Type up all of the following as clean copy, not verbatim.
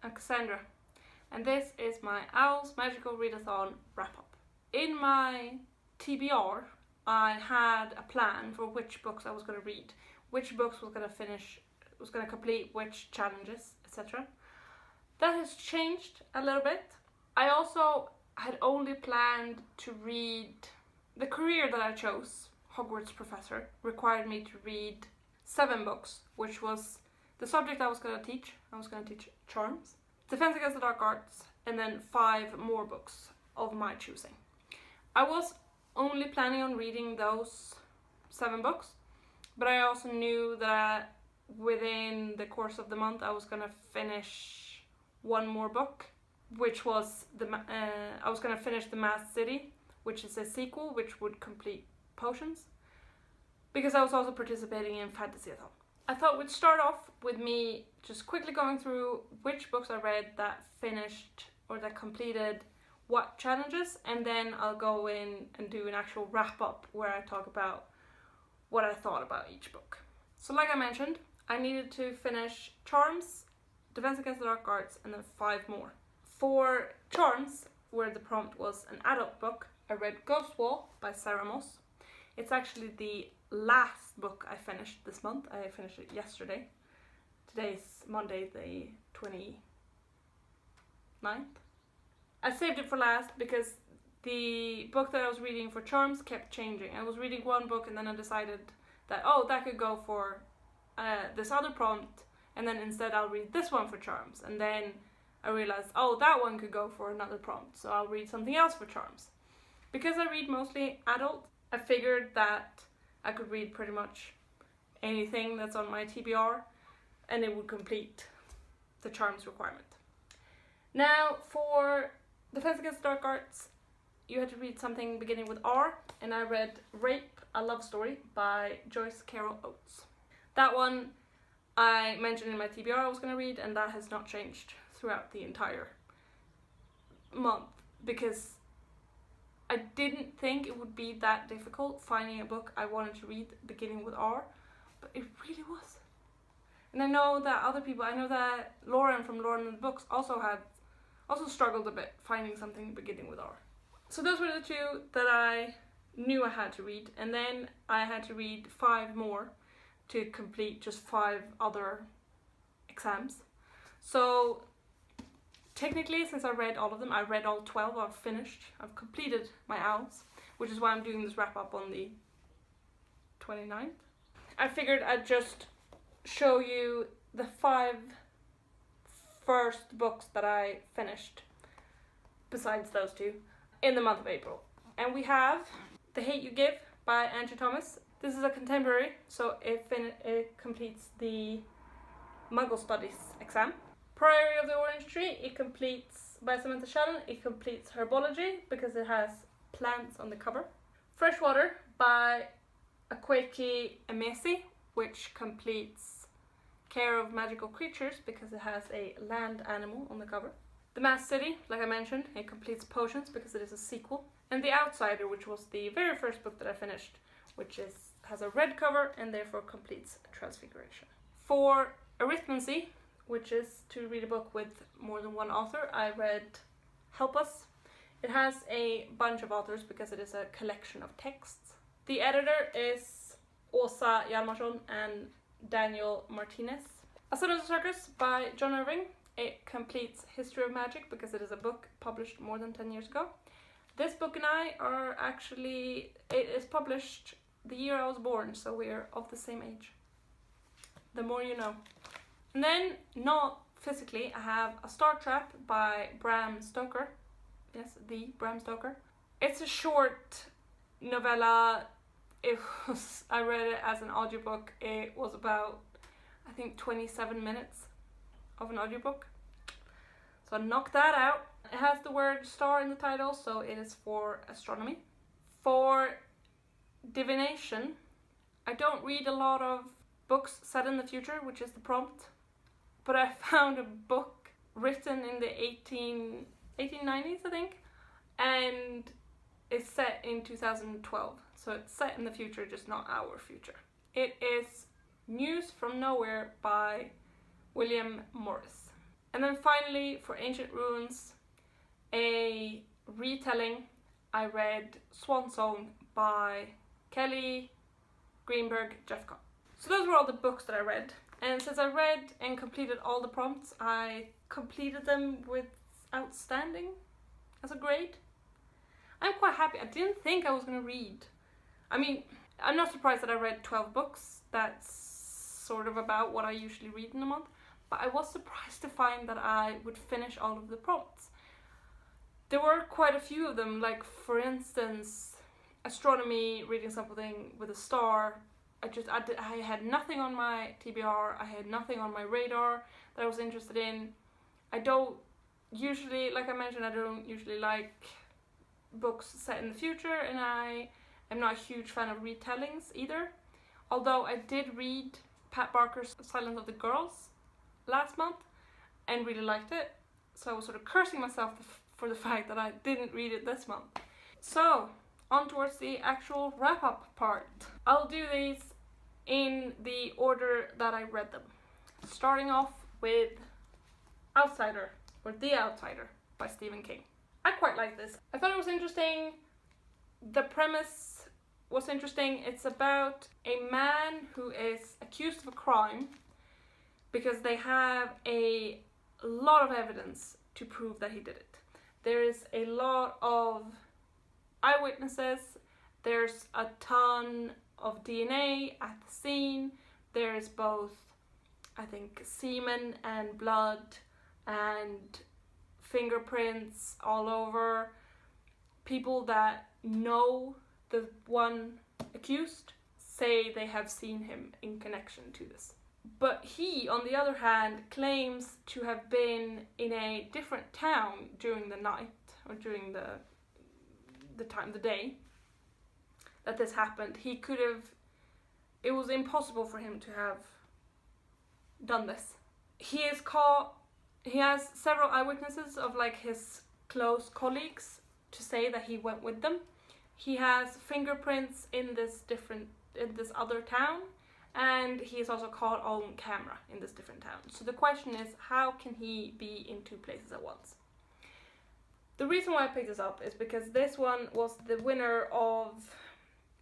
I'm Cassandra, and this is my O.W.L.s Magical Read-A-Thon wrap-up. In my TBR, I had a plan for which books I was going to read, which books was going to finish, was going to complete which challenges, etc. That has changed a little bit. I also had only planned to read, the career that I chose, Hogwarts Professor, required me to read 7 books, which was the subject I was going to teach. I was going to teach Charms, Defense Against the Dark Arts, and then 5 more books of my choosing. I was only planning on reading those 7 books, but I also knew that within the course of the month I was going to finish one more book, which was I was going to finish The Masked City, which is a sequel which would complete Potions, because I was also participating in Fantasy-a-thon. I thought we'd start off with me just quickly going through which books I read that finished or that completed what challenges, and then I'll go in and do an actual wrap-up where I talk about what I thought about each book. So like I mentioned, I needed to finish Charms, Defense Against the Dark Arts, and then 5 more. For Charms, where the prompt was an adult book, I read Ghost Wall by Sara. It's actually the last book I finished this month. I finished it yesterday. Today's Monday the 29th. I saved it for last because the book that I was reading for Charms kept changing. I was reading one book and then I decided that, oh, that could go for this other prompt, and then instead I'll read this one for Charms. And then I realized, oh, that one could go for another prompt, so I'll read something else for Charms. Because I read mostly adult, I figured that I could read pretty much anything that's on my TBR and it would complete the Charms requirement. Now for Defense Against the Dark Arts, you had to read something beginning with R, and I read Rape, a Love Story by Joyce Carol Oates. That one I mentioned in my TBR I was going to read, and that has not changed throughout the entire month, because I didn't think it would be that difficult finding a book I wanted to read beginning with R, but it really was. And I know that other people, I know that Lauren from Lauren and the Books also struggled a bit finding something beginning with R. So those were the 2 that I knew I had to read, and then I had to read 5 more to complete just 5 other exams. So technically, since I read all of them, I read all 12, I've completed my O.W.L.s, which is why I'm doing this wrap up on the 29th. I figured I'd just show you the 5 first books that I finished, besides those 2, in the month of April. And we have The Hate You Give by Angie. This is a contemporary, so it completes the Muggle Studies exam. Priory of the Orange Tree, it completes by Samantha Shannon. It completes Herbology because it has plants on the cover. Freshwater by Akwaeke Emesi, which completes Care of Magical Creatures because it has a land animal on the cover. The Masked City, like I mentioned, it completes Potions because it is a sequel. And The Outsider, which was the very first book that I finished, which has a red cover and therefore completes Transfiguration. For Arithmancy, which is to read a book with more than one author, I read Help Us. It has a bunch of authors because it is a collection of texts. The editor is Åsa Hjalmarsson and Daniel Martinez. A Son of the Circus by John Irving. It completes History of Magic because it is a book published more than 10 years ago. This book and I are actually, it is published the year I was born, so we're of the same age. The more you know. And then, not physically, I have A Star Trap by Bram Stoker. Yes, the Bram Stoker. It's a short novella. I read it as an audiobook. It was about, I think, 27 minutes of an audiobook. So I knocked that out. It has the word star in the title, so it is for astronomy. For divination, I don't read a lot of books set in the future, which is the prompt. But I found a book written in the 1890s, I think, and it's set in 2012. So it's set in the future, just not our future. It is News from Nowhere by William Morris. And then finally, for Ancient Ruins, a retelling, I read Swan by Kelly, Greenberg, Jeffcott. So those were all the books that I read. And since I read and completed all the prompts, I completed them with outstanding as a grade. I'm quite happy. I didn't think I was going to read. I mean, I'm not surprised that I read 12 books. That's sort of about what I usually read in a month. But I was surprised to find that I would finish all of the prompts. There were quite a few of them, like for instance, astronomy, reading something with a star. I had nothing on my TBR, I had nothing on my radar that I was interested in. I don't usually, like I mentioned, I don't usually like books set in the future, and I am not a huge fan of retellings either. Although I did read Pat Barker's Silence of the Girls last month and really liked it, so I was sort of cursing myself for the fact that I didn't read it this month. So, on towards the actual wrap-up part. I'll do these in the order that I read them. Starting off with Outsider, or The Outsider, by Stephen King. I quite like this. I thought it was interesting. The premise was interesting. It's about a man who is accused of a crime because they have a lot of evidence to prove that he did it. There is a lot of eyewitnesses, there's a ton of DNA at the scene, there's both, I think, semen and blood and fingerprints all over. People that know the one accused say they have seen him in connection to this. But he, on the other hand, claims to have been in a different town during the night, or during the day that this happened. It was impossible for him to have done this. He has several eyewitnesses of like his close colleagues to say that he went with them. He has fingerprints in this other town, and he is also caught on camera in this different town. So the question is, how can he be in two places at once? The reason why I picked this up is because this one was the winner of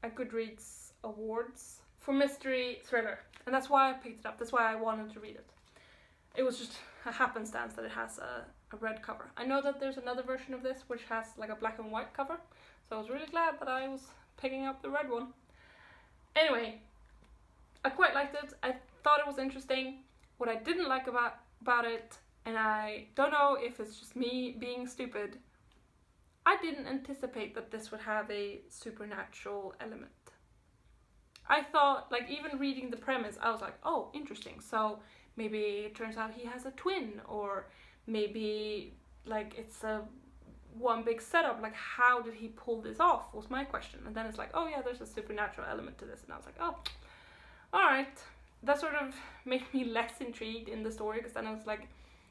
a Goodreads Awards for mystery thriller, and that's why I picked it up. That's why I wanted to read it. It was just a happenstance that it has a red cover. I know that there's another version of this which has like a black and white cover, so I was really glad that I was picking up the red one. Anyway, I quite liked it. I thought it was interesting. What I didn't like about it, and I don't know if it's just me being stupid, I didn't anticipate that this would have a supernatural element. I thought, like, even reading the premise, I was like, oh, interesting. So maybe it turns out he has a twin, or maybe like it's a one big setup. Like, how did he pull this off was my question. And then it's like, oh yeah, there's a supernatural element to this. And I was like, oh, all right. That sort of made me less intrigued in the story, because then I was like,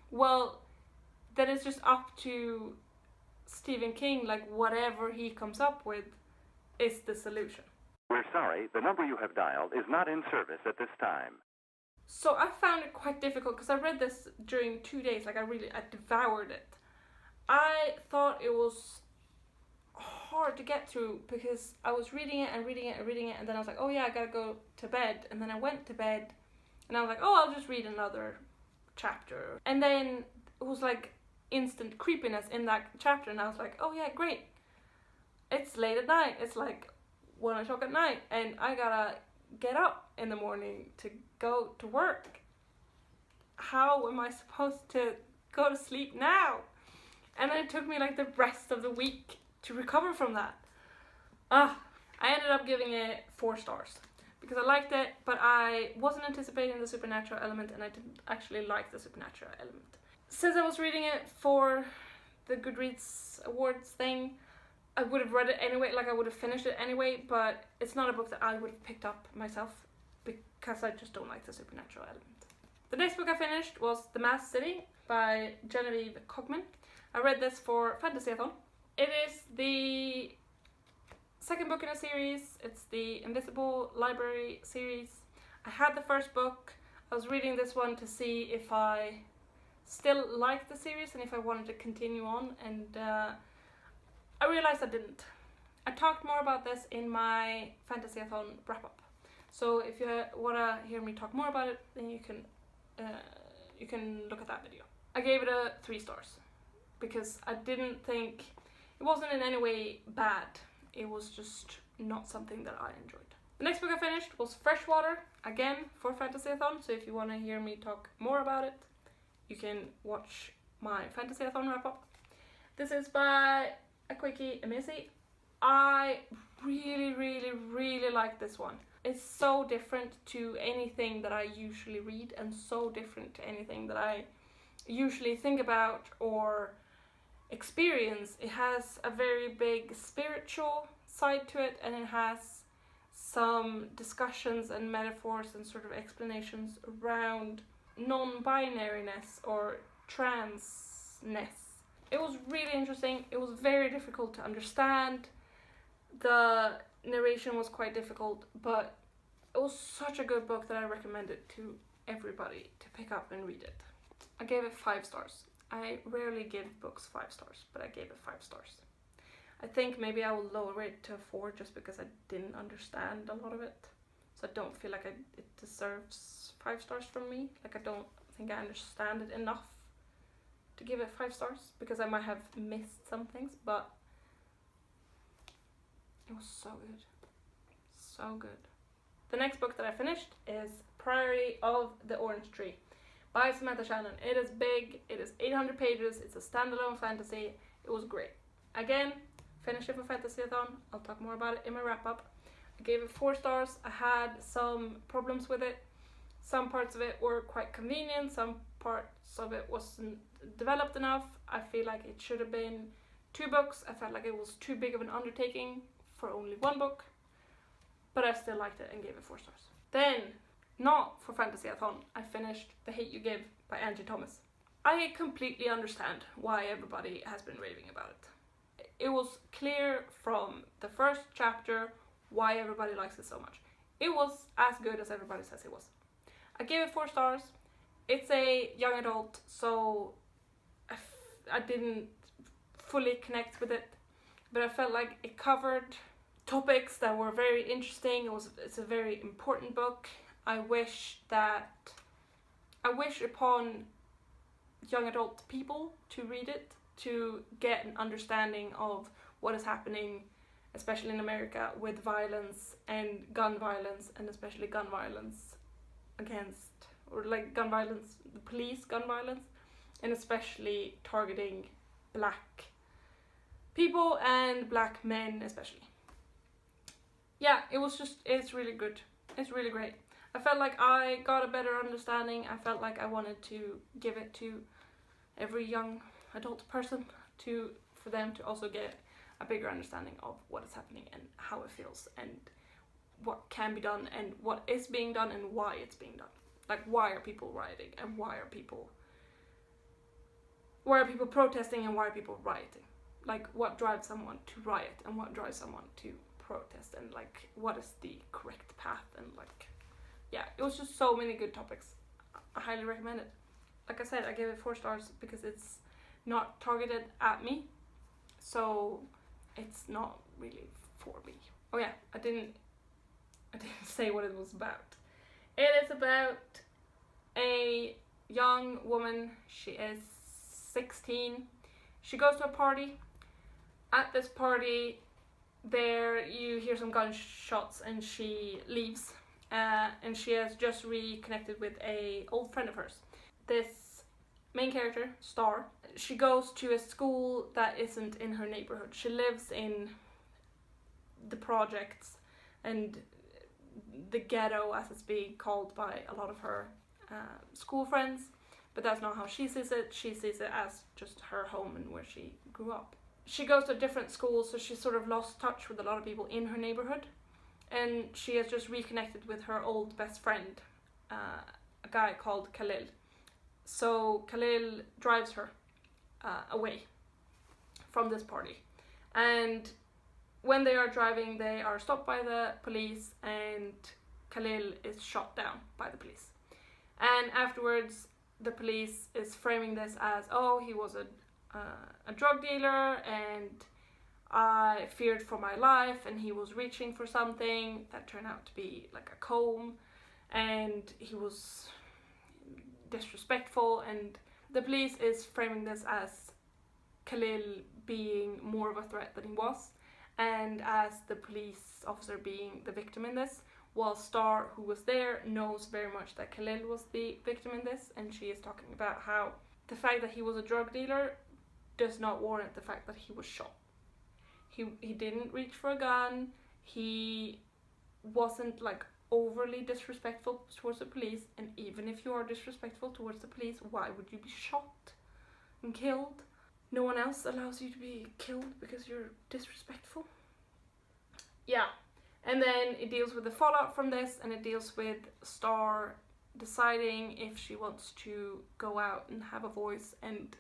well, that is just up to Stephen King. Like, whatever he comes up with is the solution. We're sorry, the number you have dialed is not in service at this time. So I found it quite difficult, because I read this during 2 days. Like, I devoured it. I thought it was hard to get through, because I was reading it, and then I was like, oh yeah, I gotta go to bed. And then I went to bed, and I was like, oh, I'll just read another chapter. And then it was like instant creepiness in that chapter, and I was like, oh yeah, great. It's late at night. It's like 1 o'clock at night, and I gotta get up in the morning to go to work. How am I supposed to go to sleep now? And then it took me like the rest of the week to recover from that. I ended up giving it 4 stars because I liked it, but I wasn't anticipating the supernatural element, and I didn't actually like the supernatural element. Since I was reading it for the Goodreads Awards thing, I would have read it anyway, like I would have finished it anyway, but it's not a book that I would have picked up myself because I just don't like the supernatural element. The next book I finished was The Masked City by Genevieve Cogman. I read this for Fantasy-a-thon. It is the second book in a series. It's the Invisible Library series. I had the first book. I was reading this one to see if I still liked the series and if I wanted to continue on, and I realized I didn't. I talked more about this in my Fantasy-a-thon wrap-up. So if you want to hear me talk more about it, then you can look at that video. I gave it a 3 stars because I didn't think, it wasn't in any way bad. It was just not something that I enjoyed. The next book I finished was Freshwater, again for Fantasy-a-thon. So if you want to hear me talk more about it, you can watch my Fantasy-a-thon wrap-up. This is by Akwaeke Emezi. I really like this one. It's so different to anything that I usually read and so different to anything that I usually think about or experience. It has a very big spiritual side to it, and it has some discussions and metaphors and sort of explanations around non-binariness or transness. It was really interesting. It was very difficult to understand. The narration was quite difficult, but it was such a good book that I recommend it to everybody to pick up and read it. I gave it 5 stars. I rarely give books 5 stars, but I gave it 5 stars. I think maybe I will lower it to 4 just because I didn't understand a lot of it. So I don't feel like it deserves 5 stars from me. Like, I don't think I understand it enough to give it 5 stars because I might have missed some things, but it was so good. So good. The next book that I finished is Priory of the Orange Tree by Samantha Shannon. It is big, it is 800 pages, it's a standalone fantasy. It was great. Again, finished it for Fantasy-a-thon. I'll talk more about it in my wrap-up. I gave it 4 stars. I had some problems with it. Some parts of it were quite convenient, some parts of it wasn't developed enough. I feel like it should have been 2 books. I felt like it was too big of an undertaking for only 1 book, but I still liked it and gave it 4 stars. Then, not for Fantasy-a-thon, I finished The Hate You Give by Angie Thomas. I completely understand why everybody has been raving about it. It was clear from the first chapter why everybody likes it so much. It was as good as everybody says it was. I gave it 4 stars. It's a young adult, so I didn't fully connect with it, but I felt like it covered topics that were very interesting. It's a very important book. I wish upon young adult people to read it, to get an understanding of what is happening, especially in America, with violence and gun violence, and especially gun violence against, or like gun violence, the police gun violence, and especially targeting black people and black men especially. Yeah, it's really good. It's really great. I felt like I got a better understanding. I felt like I wanted to give it to every young adult person for them to also get a bigger understanding of what is happening and how it feels and what can be done and what is being done and why it's being done. Like, why are people rioting and why are people protesting and why are people rioting? Like, what drives someone to riot and what drives someone to protest, and like, what is the correct path, and like, yeah, it was just so many good topics. I highly recommend it. Like I said, I gave it 4 stars because it's not targeted at me, so it's not really for me. Oh yeah, I didn't say what it was about. It is about a young woman. She is 16. She goes to a party. At this party, there you hear some gunshots and she leaves. And she has just reconnected with an old friend of hers. This main character, Star, she goes to a school that isn't in her neighborhood. She lives in the projects and the ghetto, as it's being called by a lot of her school friends, but that's not how she sees it. She sees it as just her home and where she grew up. She goes to a different school, so she's sort of lost touch with a lot of people in her neighborhood, and she has just reconnected with her old best friend, a guy called Khalil. So Khalil drives her away from this party, and when they are driving, they are stopped by the police, and Khalil is shot down by the police. And afterwards, the police is framing this as, oh, he was a drug dealer and I feared for my life and he was reaching for something that turned out to be like a comb and he was disrespectful, and the police is framing this as Khalil being more of a threat than he was, and as the police officer being the victim in this, while Star, who was there, knows very much that Khalil was the victim in this, and she is talking about how the fact that he was a drug dealer does not warrant the fact that he was shot. He didn't reach for a gun, he wasn't like overly disrespectful towards the police, and even if you are disrespectful towards the police, why would you be shot and killed? No one else allows you to be killed because you're disrespectful. Yeah, and then it deals with the fallout from this, and it deals with Star deciding if she wants to go out and have a voice and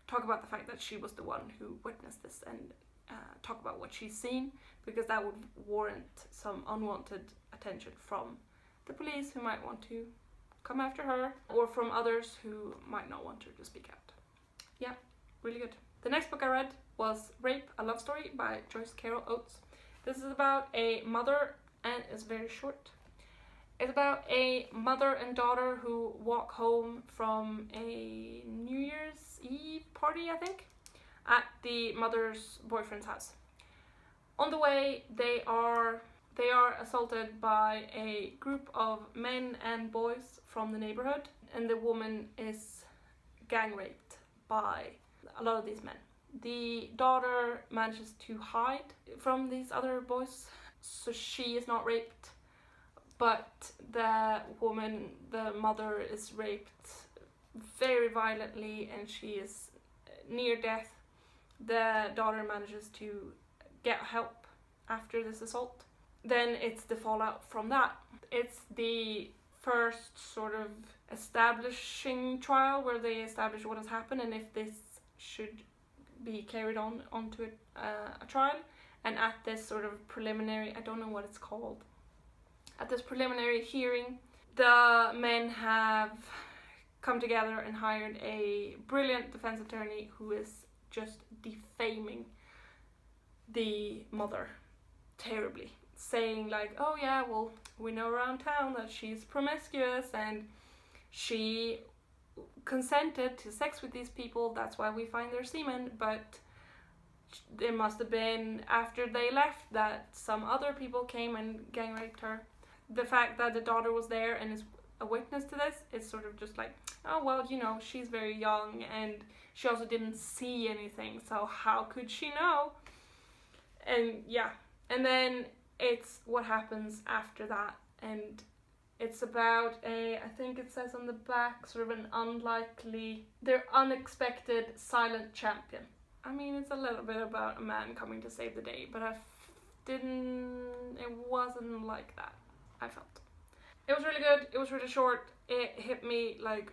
talk about the fact that she was the one who witnessed this, and talk about what she's seen, because that would warrant some unwanted attention from the police who might want to come after her, or from others who might not want her to speak out. Yeah, really good. The next book I read was Rape, a Love Story by Joyce Carol Oates. This is about a mother, and it's very short. It's about a mother and daughter who walk home from a New Year's Eve party, I think, at the mother's boyfriend's house. On the way, they are assaulted by a group of men and boys from the neighborhood, and the woman is gang raped by a lot of these men. The daughter manages to hide from these other boys, so she is not raped, but the woman, the mother, is raped very violently and she is near death. The daughter manages to get help after this assault. Then it's the fallout from that. It's the first sort of establishing trial where they establish what has happened and if this should be carried on onto a trial. And at this sort of preliminary, I don't know what it's called, at this preliminary hearing, the men have come together and hired a brilliant defense attorney who is just defaming the mother terribly, saying like, oh yeah, well, we know around town that she's promiscuous and she consented to sex with these people, that's why we find their semen, but it must have been after they left that some other people came and gang raped her. The fact that the daughter was there and is a witness to this is sort of just like, oh well, you know, she's very young and she also didn't see anything, so how could she know? And yeah, and then it's what happens after that, and it's about I think it says on the back, sort of an unexpected silent champion. I mean, it's a little bit about a man coming to save the day, but it wasn't like that, I felt. It was really good, it was really short, it hit me like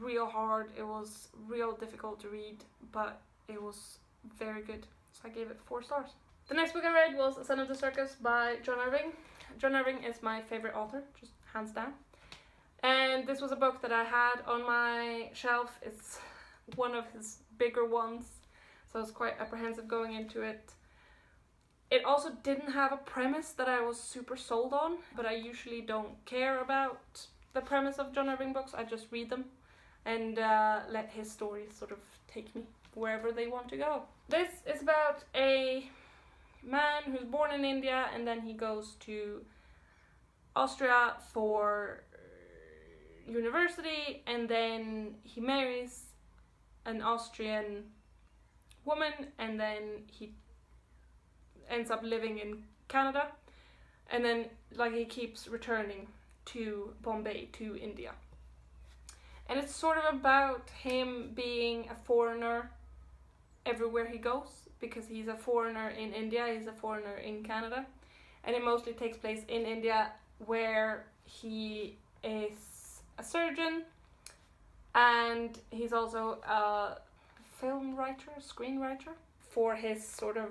real hard, it was real difficult to read, but it was very good, so I gave it 4 stars. The next book I read was A Son of the Circus by John Irving. John Irving is my favorite author, just hands down. And this was a book that I had on my shelf. It's one of his bigger ones, so I was quite apprehensive going into it. It also didn't have a premise that I was super sold on, but I usually don't care about the premise of John Irving books. I just read them and let his stories sort of take me wherever they want to go. This is about a man who's born in India and then he goes to Austria for university, and then he marries an Austrian woman, and then he ends up living in Canada, and then like he keeps returning to Bombay, to India. And it's sort of about him being a foreigner everywhere he goes, because he's a foreigner in India, he's a foreigner in Canada, and it mostly takes place in India, where he is a surgeon and he's also a film writer, screenwriter for his sort of,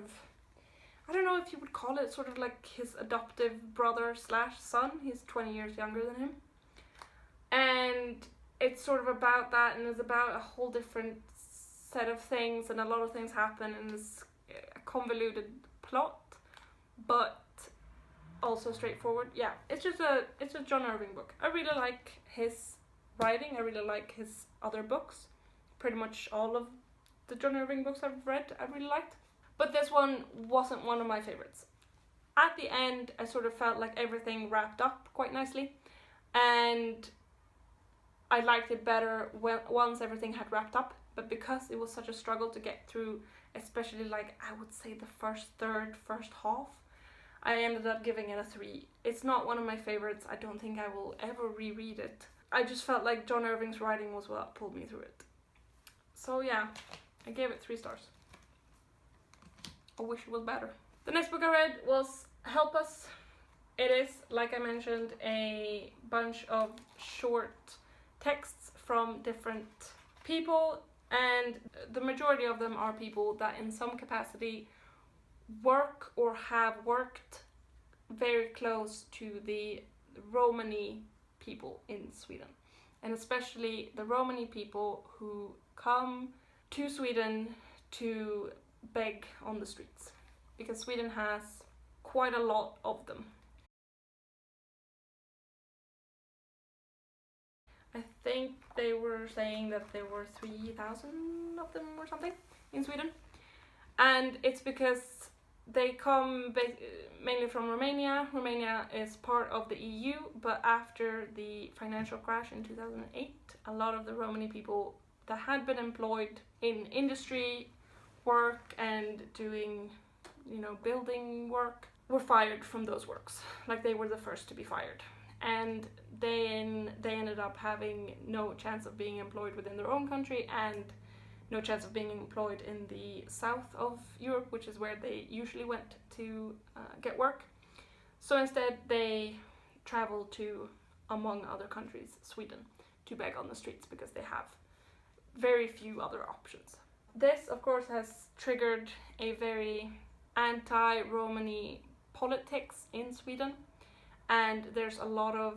I don't know if you would call it, sort of like his adoptive brother / son. He's 20 years younger than him. And it's sort of about that, and it's about a whole different set of things, and a lot of things happen, and it's a convoluted plot, but also straightforward. Yeah, it's a John Irving book. I really like his writing. I really like his other books. Pretty much all of the John Irving books I've read, I really liked. But this one wasn't one of my favorites. At the end, I sort of felt like everything wrapped up quite nicely, and I liked it better once everything had wrapped up. But because it was such a struggle to get through, especially like I would say the first half, I ended up giving it a 3. It's not one of my favorites. I don't think I will ever reread it. I just felt like John Irving's writing was what pulled me through it. So yeah, I gave it 3 stars. I wish it was better. The next book I read was Help Us. It is, like I mentioned, a bunch of short texts from different people, and the majority of them are people that in some capacity work or have worked very close to the Romani people in Sweden, and especially the Romani people who come to Sweden to beg on the streets, because Sweden has quite a lot of them. I think they were saying that there were 3,000 of them or something in Sweden, and it's because they come mainly from Romania. Romania is part of the EU, but after the financial crash in 2008, a lot of the Romani people that had been employed in industry work and doing, building work were fired from those works. Like, they were the first to be fired. And then they ended up having no chance of being employed within their own country, and no chance of being employed in the south of Europe, which is where they usually went to get work. So instead they traveled to, among other countries, Sweden, to beg on the streets, because they have very few other options. This, of course, has triggered a very anti-Romani politics in Sweden, and there's a lot of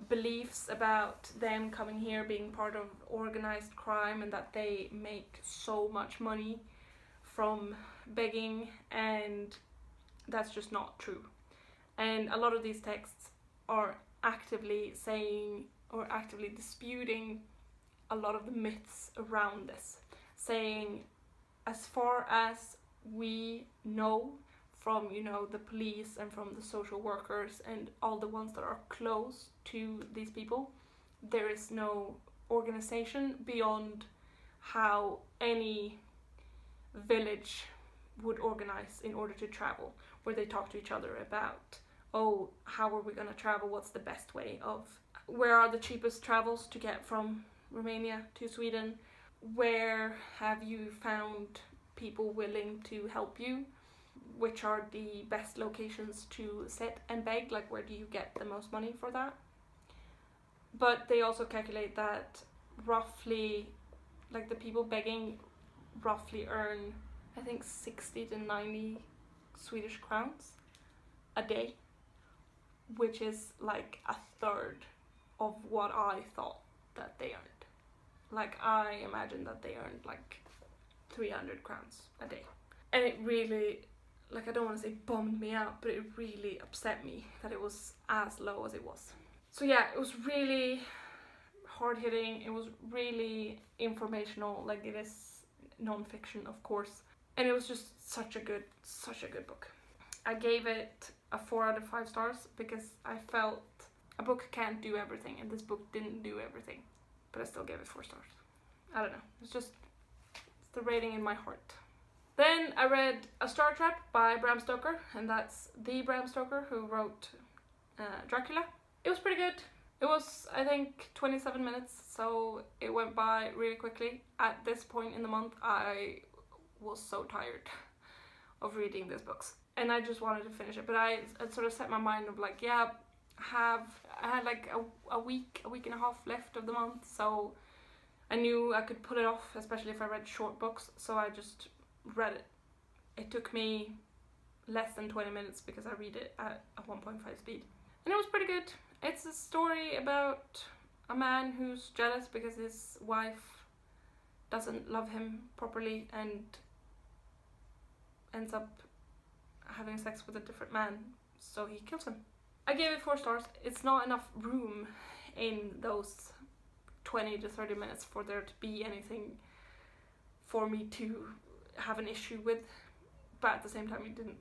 beliefs about them coming here being part of organized crime, and that they make so much money from begging, and that's just not true. And a lot of these texts are actively saying or actively disputing a lot of the myths around this, saying, as far as we know from the police and from the social workers and all the ones that are close to these people, there is no organization beyond how any village would organize in order to travel, where they talk to each other about, oh, how are we going to travel, what's the best way of, where are the cheapest travels to get from Romania to Sweden, where have you found people willing to help you, which are the best locations to sit and beg, like where do you get the most money for that. But they also calculate that roughly, like the people begging roughly earn, I think 60 to 90 Swedish crowns a day, which is like a third of what I thought that they earned. Like, I imagined that they earned like 300 crowns a day. And it really, like, I don't want to say bummed me out, but it really upset me that it was as low as it was. So yeah, it was really hard-hitting, it was really informational, like it is non-fiction, of course, and it was just such a good book. I gave it a 4 out of 5 stars because I felt a book can't do everything, and this book didn't do everything, but I still gave it 4 stars. I don't know, it's the rating in my heart. Then I read A Star Trap by Bram Stoker, and that's the Bram Stoker who wrote Dracula. It was pretty good. It was, I think, 27 minutes, so it went by really quickly. At this point in the month, I was so tired of reading these books, and I just wanted to finish it. But I sort of set my mind of like, yeah, I had like a week and a half left of the month, so I knew I could put it off, especially if I read short books, so I just read it. It took me less than 20 minutes because I read it at a 1.5 speed. And it was pretty good. It's a story about a man who's jealous because his wife doesn't love him properly and ends up having sex with a different man, so he kills him. I gave it 4 stars. It's not enough room in those 20 to 30 minutes for there to be anything for me to have an issue with, but at the same time it didn't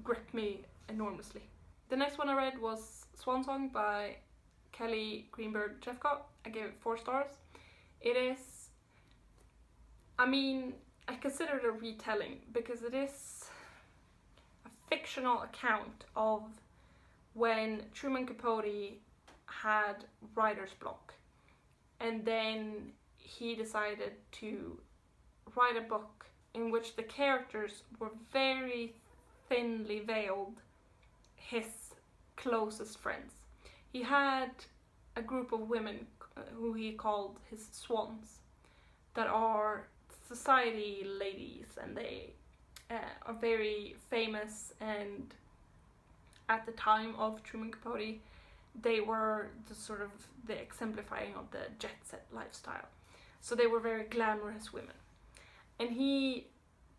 grip me enormously. The next one I read was Swan Song by Kelly Greenberg Jeffcott. I gave it 4 stars. It is, I consider it a retelling because it is a fictional account of when Truman Capote had writer's block, and then he decided to write a book in which the characters were very thinly veiled his closest friends. He had a group of women who he called his swans that are society ladies, and they are very famous, and at the time of Truman Capote they were the exemplifying of the jet set lifestyle. So they were very glamorous women. And he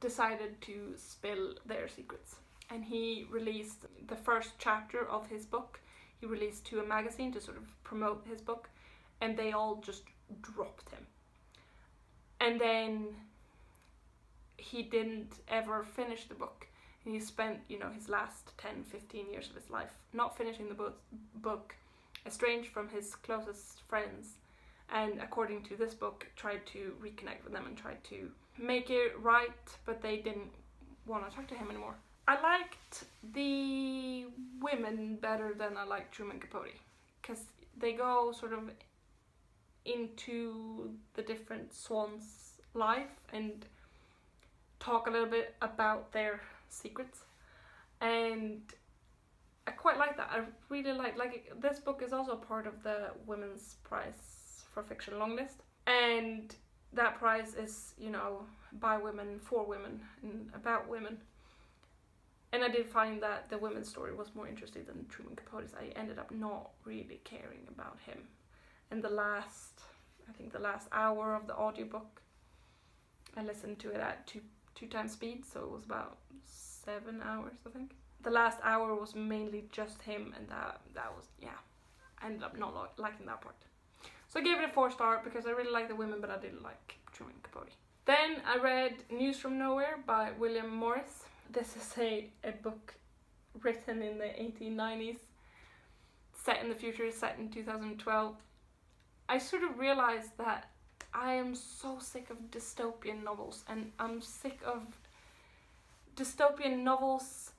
decided to spill their secrets. And he released the first chapter of his book. He released to a magazine to sort of promote his book. And they all just dropped him. And then he didn't ever finish the book. And he spent, his last 10, 15 years of his life not finishing the book, estranged from his closest friends, and according to this book, tried to reconnect with them and tried to make it right, but they didn't want to talk to him anymore. I liked the women better than I liked Truman Capote, because they go sort of into the different swans' life and talk a little bit about their secrets, and I quite like that. I really like this book is also part of the Women's Prize for Fiction longlist, and that prize is, by women, for women, and about women. And I did find that the women's story was more interesting than Truman Capote's. I ended up not really caring about him. And the last hour of the audiobook, I listened to it at two times speed, so it was about 7 hours, I think. The last hour was mainly just him, and that was, I ended up not liking that part. So I gave it a 4-star because I really like the women, but I didn't like Truman Capote. Then I read News from Nowhere by William Morris. This is a book written in the 1890s, set in the future, set in 2012. I sort of realized that I am so sick of dystopian novels, and I'm sick of dystopian novels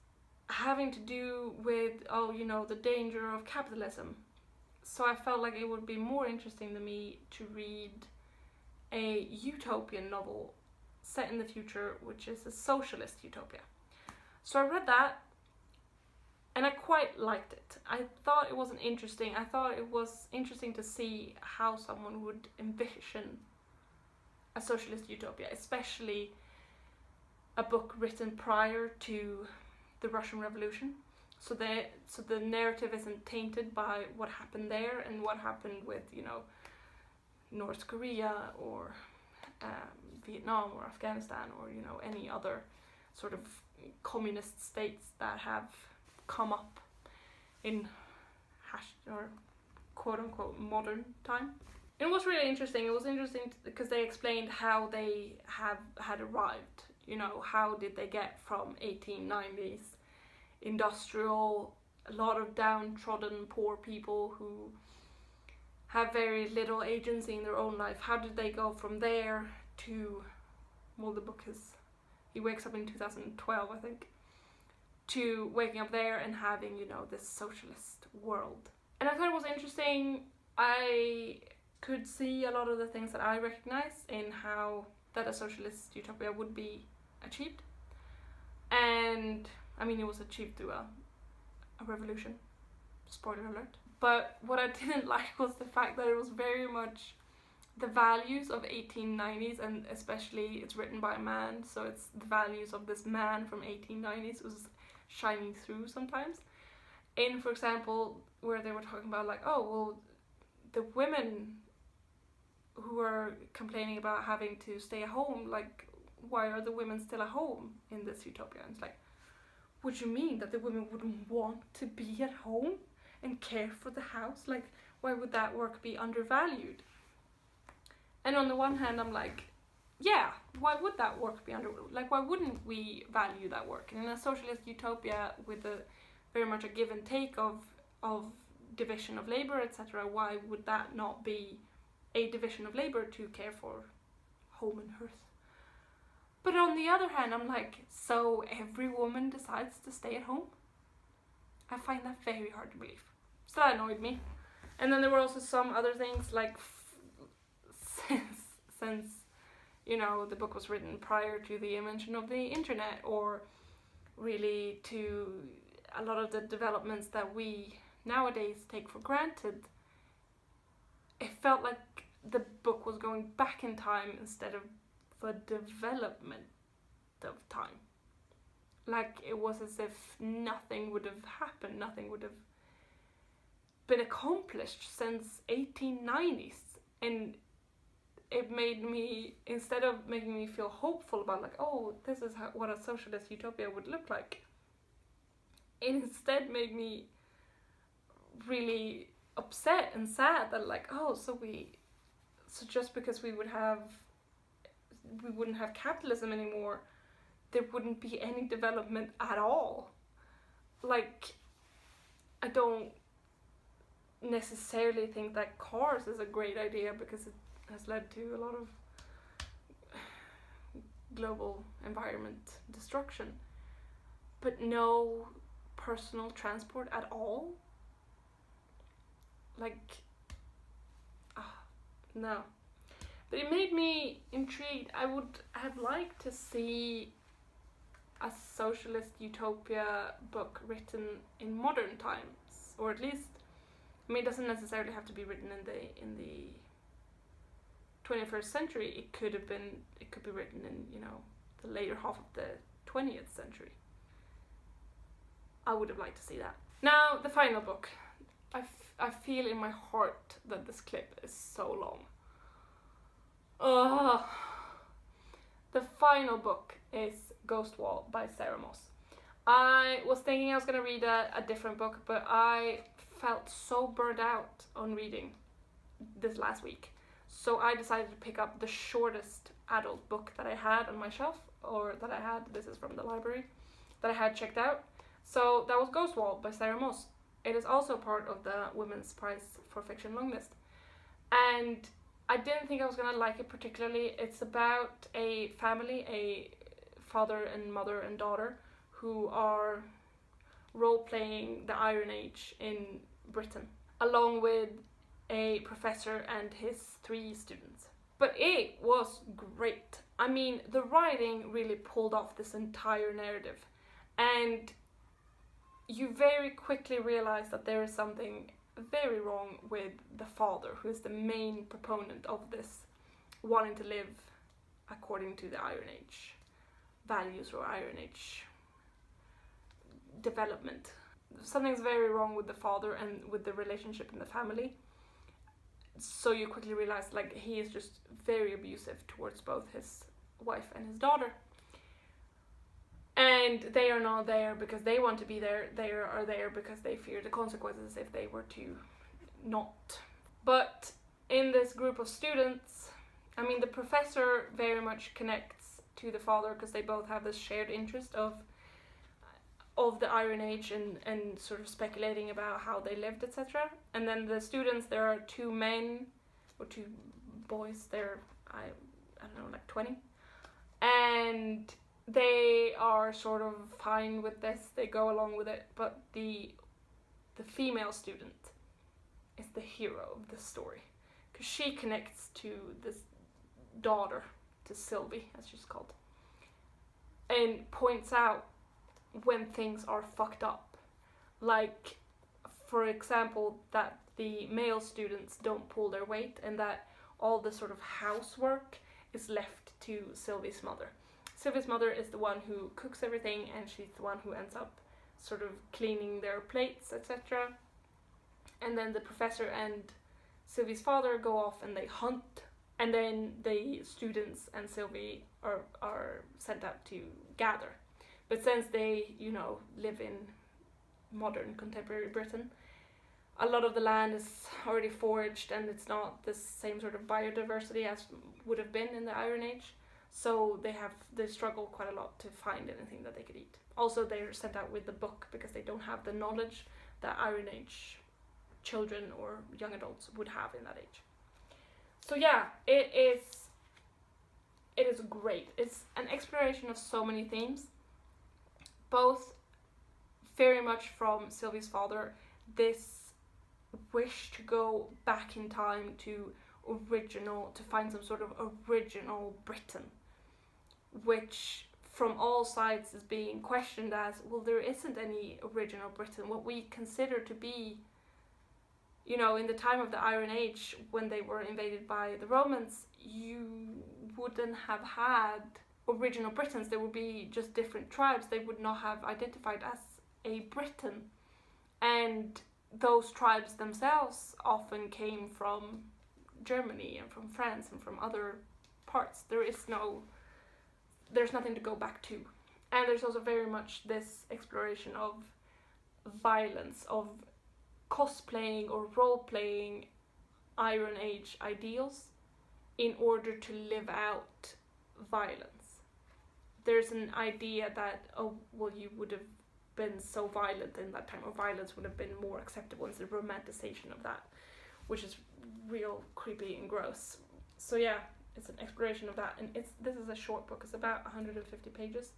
having to do with, the danger of capitalism. So I felt like it would be more interesting to me to read a utopian novel set in the future, which is a socialist utopia. So I read that, and I quite liked it. I thought it was interesting to see how someone would envision a socialist utopia, especially a book written prior to the Russian Revolution. So the narrative isn't tainted by what happened there and what happened with, North Korea or Vietnam or Afghanistan or, any other sort of communist states that have come up in quote-unquote modern time. It was really interesting. It was interesting because they explained how they had arrived. How did they get from 1890s industrial, a lot of downtrodden poor people who have very little agency in their own life. How did they go from there to, the book he wakes up in 2012, I think, to waking up there and having, this socialist world. And I thought it was interesting. I could see a lot of the things that I recognize in how that a socialist utopia would be achieved. And it was achieved through a revolution. Spoiler alert. But what I didn't like was the fact that it was very much the values of 1890s, and especially it's written by a man, so it's the values of this man from 1890s was shining through sometimes. in, for example, where they were talking about like, oh, well, the women who are complaining about having to stay at home, like, why are the women still at home in this utopia? And it's like, what do you mean that the women wouldn't want to be at home and care for the house? Like, why would that work be undervalued? And on the one hand, I'm like, yeah, why would that work be like, why wouldn't we value that work? And in a socialist utopia with a very much a give and take of division of labor, etc., why would that not be a division of labor to care for home and hearth? But on the other hand, I'm like, so every woman decides to stay at home? I find that very hard to believe. So that annoyed me. And then there were also some other things, like since you know, the book was written prior to the invention of the internet, or really to a lot of the developments that we nowadays take for granted, it felt like the book was going back in time instead of the development of time. Like, it was as if nothing would have happened, nothing would have been accomplished since 1890s. And it made me, instead of making me feel hopeful about like, oh, this is what a socialist utopia would look like, it instead made me really upset and sad that like, oh, so just because we wouldn't have capitalism anymore, there wouldn't be any development at all. Like, I don't necessarily think that cars is a great idea because it has led to a lot of global environment destruction, but no personal transport at all. Like, no. But it made me intrigued. I would have liked to see a socialist utopia book written in modern times, or at least, I mean, it doesn't necessarily have to be written in the 21st century. It could be written in, you know, the later half of the 20th century. I would have liked to see that. Now, the final book. I feel in my heart that this clip is so long. Ugh. The final book is Ghost Wall by Sara Moss. I was thinking I was going to read a different book, but I felt so burnt out on reading this last week. So I decided to pick up the shortest adult book that I had on my shelf, or that I had, this is from the library, that I had checked out. So that was Ghost Wall by Sara Moss. It is also part of the Women's Prize for Fiction longlist. And I didn't think I was going to like it particularly. It's about a family, a father and mother and daughter, who are role-playing the Iron Age in Britain, along with a professor and his 3 students. But it was great. I mean, the writing really pulled off this entire narrative, and you very quickly realize that there is something very wrong with the father, who is the main proponent of this wanting to live according to the Iron Age values or Iron Age development. Something's very wrong with the father and with the relationship in the family. So you quickly realize like he is just very abusive towards both his wife and his daughter. And they are not there because they want to be there. They are there because they fear the consequences if they were to not. But in this group of students, I mean, the professor very much connects to the father because they both have this shared interest of the Iron Age and sort of speculating about how they lived, etc. And then the students, there are 2 men or 2 boys. They're I don't know, like 20, and they are sort of fine with this. They go along with it, but the female student is the hero of the story because she connects to this daughter, to Sylvie as she's called, and points out when things are fucked up. Like, for example, that the male students don't pull their weight and that all the sort of housework is left to Sylvie's mother. Sylvie's mother is the one who cooks everything, and she's the one who ends up sort of cleaning their plates, etc. And then the professor and Sylvie's father go off and they hunt, and then the students and Sylvie are sent out to gather. But since they, you know, live in modern contemporary Britain, a lot of the land is already foraged and it's not the same sort of biodiversity as would have been in the Iron Age. So they struggle quite a lot to find anything that they could eat. Also, they're sent out with the book because they don't have the knowledge that Iron Age children or young adults would have in that age. So yeah, it is great. It's an exploration of so many themes, both very much from Sylvie's father, this wish to go back in time to find some sort of original Britain, which from all sides is being questioned as, well, there isn't any original Britain. What we consider to be, you know, in the time of the Iron Age, when they were invaded by the Romans, you wouldn't have had original Britons. There would be just different tribes. They would not have identified as a Briton. And those tribes themselves often came from Germany and from France and from other parts. There's nothing to go back to. And there's also very much this exploration of violence, of cosplaying or role-playing Iron Age ideals in order to live out violence. There's an idea that, oh, well, you would have been so violent in that time, or violence would have been more acceptable. It's the romanticization of that, which is real creepy and gross. So yeah, it's an exploration of that, and this is a short book. It's about 150 pages,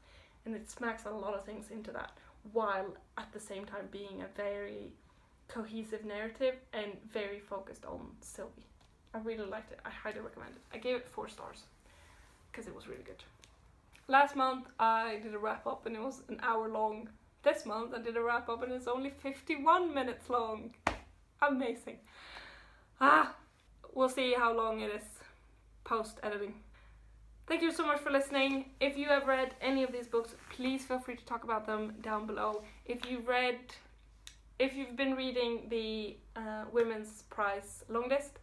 and it smacks a lot of things into that, while at the same time being a very cohesive narrative and very focused on Sylvie. I really liked it. I highly recommend it. I gave it 4 stars because it was really good. Last month I did a wrap up and it was an hour long. This month I did a wrap up and it's only 51 minutes long. Amazing. We'll see how long it is post editing. Thank you so much for listening. If you have read any of these books, please feel free to talk about them down below. If you've been reading the Women's Prize long list,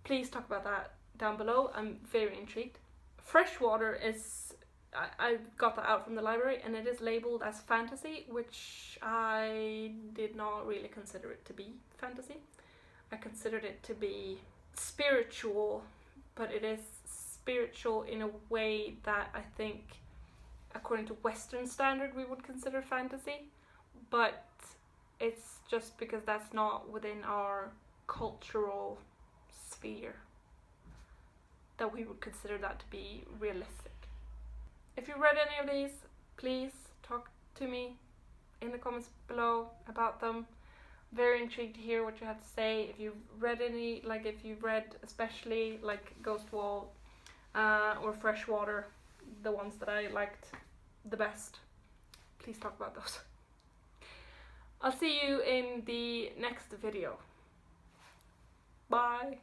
please talk about that down below. I'm very intrigued. Freshwater is, I got that out from the library, and it is labeled as fantasy, which I did not really consider it to be fantasy. I considered it to be spiritual, but it is spiritual in a way that I think, according to Western standard, we would consider fantasy, but it's just because that's not within our cultural sphere that we would consider that to be realistic. If you read any of these, please talk to me in the comments below about them. Very intrigued to hear what you have to say. If you've read any, like if you've read especially like Ghost Wall or Freshwater, the ones that I liked the best, please talk about those. I'll see you in the next video. Bye.